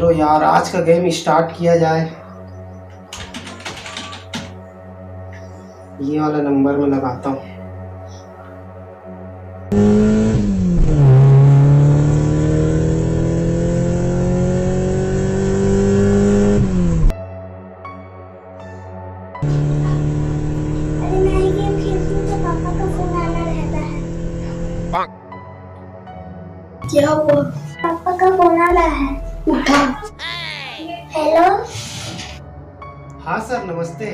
चलो यार आज का गेम स्टार्ट किया जाए। ये वाला नंबर में लगाता हूँ। अरे मैं ये गेम खेलती हूँ तो पापा का फोन आना रहता है। क्या हुआ? पापा का फोन आ रहा है, उठा। हेलो। हाँ सर नमस्ते।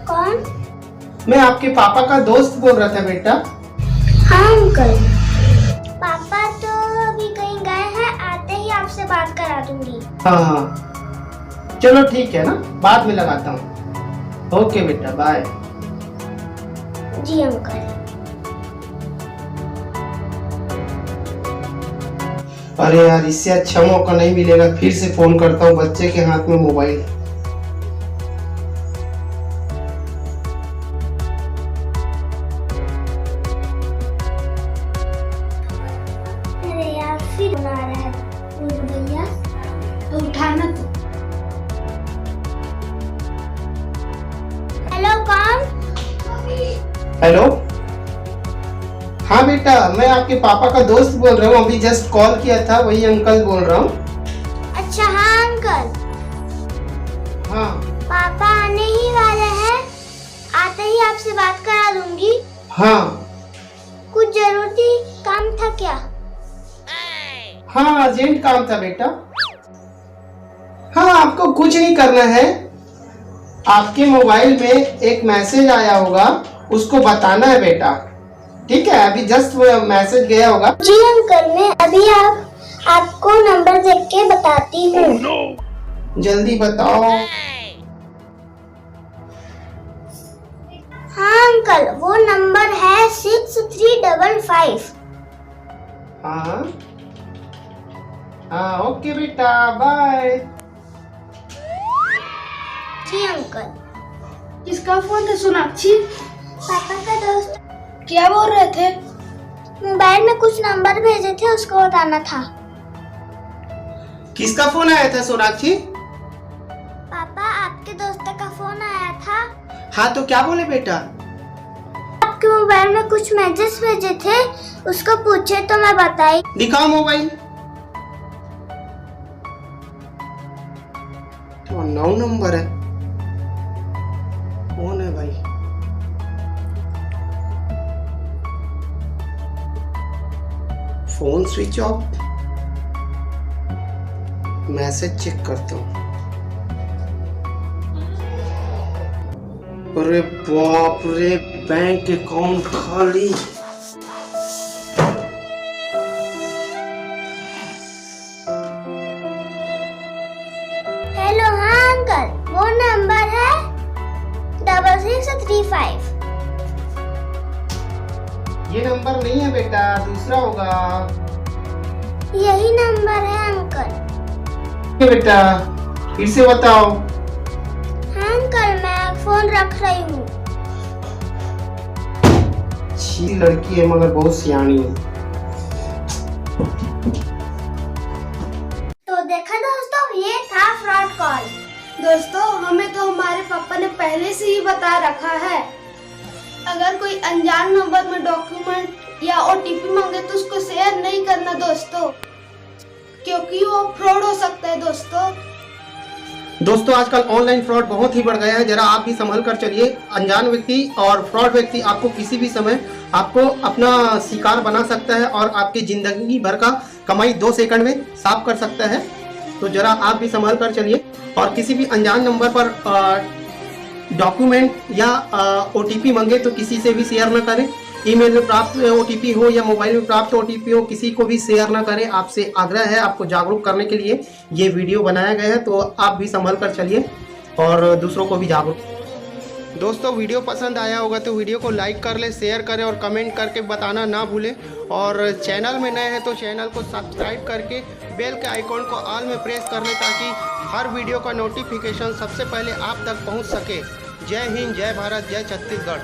कौन? मैं आपके पापा का दोस्त बोल रहा था बेटा। हाँ अंकल। पापा तो अभी कहीं गए हैं, आते ही आपसे बात करा दूंगी। हाँ हाँ चलो ठीक है ना, बाद में लगाता हूँ। ओके बेटा बाय। जी अंकल। अरे यार इससे अच्छा मौका नहीं मिलेगा, फिर से फोन करता हूँ। बच्चे के हाथ में मोबाइल। अरे यार फिर फोन आ रहा है। भैया तो उठाना तो। हेलो कौन? हेलो। हाँ बेटा मैं आपके पापा का दोस्त बोल रहा हूँ, अभी जस्ट कॉल किया था, वही अंकल बोल रहा हूँ। अच्छा हाँ अंकल। हाँ पापा आने ही वाले हैं, आते ही आपसे बात करा दूंगी। हाँ कुछ जरूरी काम था क्या? हाँ अर्जेंट काम था बेटा। हाँ आपको कुछ नहीं करना है, आपके मोबाइल में एक मैसेज आया होगा, उसको बताना है बेटा। ठीक है अभी जस्ट मैसेज गया होगा। जी अंकल मैं अभी आपको नंबर देख के बताती हूँ। जल्दी बताओ। हाँ अंकल वो नंबर है 6355। हाँ हाँ ओके बेटा बाय। जी अंकल। किसका फोन था सोनाक्षी? पापा का दोस्त क्या बोल रहे थे? मोबाइल में कुछ नंबर भेजे थे, उसको बताना था। किसका फोन आया था सोनाक्षी? पापा आपके दोस्त का फोन आया था। हाँ तो क्या बोले बेटा? आपके मोबाइल में कुछ मैसेज भेजे थे, उसको पूछे तो मैं बताई। दिखाओ मोबाइल। तो 9 नंबर है, कौन है भाई? Phone switch off. Message check करता हूँ। अरे बाप रे, बैंक अकाउंट खाली। हेलो हाँ अंकल वो नंबर है 6635। ये नंबर नहीं है बेटा, दूसरा होगा। यही नंबर है अंकल। ये बेटा फिर से बताओ। हाँ अंकल मैं फोन रख रही हूँ। अच्छी लड़की है मगर बहुत सियानी है। तो देखा दोस्तों, ये था फ्रॉड कॉल। दोस्तों हमें तो हमारे पापा ने पहले से ही बता रखा है, अगर कोई अनजान नंबर में डॉक्यूमेंट या ओटीपी मांगे तो उसको शेयर नहीं करना दोस्तों, क्योंकि वो फ्रॉड हो सकता है दोस्तों आजकल ऑनलाइन फ्रॉड बहुत ही बढ़ गया है, जरा आप भी संभल कर चलिए। अनजान व्यक्ति और फ्रॉड व्यक्ति आपको किसी भी समय आपको अपना शिकार बना सकता है और आपकी जिंदगी भर का कमाई 2 सेकंड में साफ कर सकता है। तो जरा आप भी संभल कर चलिए और किसी भी अनजान नंबर पर डॉक्यूमेंट या ओटीपी मांगे तो किसी से भी शेयर न करें। ईमेल में प्राप्त ओटीपी हो या मोबाइल में प्राप्त ओटीपी हो, किसी को भी शेयर ना करें। आपसे आग्रह है, आपको जागरूक करने के लिए ये वीडियो बनाया गया है, तो आप भी संभल कर चलिए और दूसरों को भी जागरूक। दोस्तों वीडियो पसंद आया होगा तो वीडियो को लाइक कर ले, शेयर करें और कमेंट करके बताना ना भूलें। और चैनल में नए हैं तो चैनल को सब्सक्राइब करके बेल के आइकॉन को ऑल में प्रेस कर लें ताकि हर वीडियो का नोटिफिकेशन सबसे पहले आप तक पहुंच सके। जय हिंद, जय भारत, जय छत्तीसगढ़।